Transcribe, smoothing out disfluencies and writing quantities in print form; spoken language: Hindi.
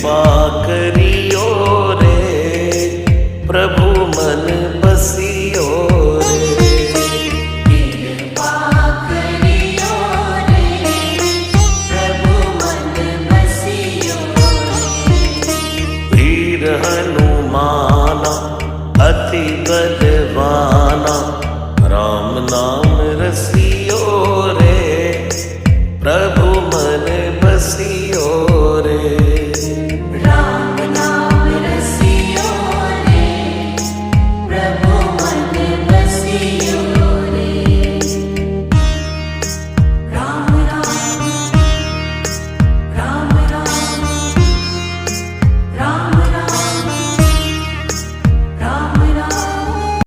कृपा करियो रे, प्रभु मन बसियो रे। कृपा करियो रे, प्रभु मन बसियो रे। वीर हनुमाना अति बलवाना, राम नाम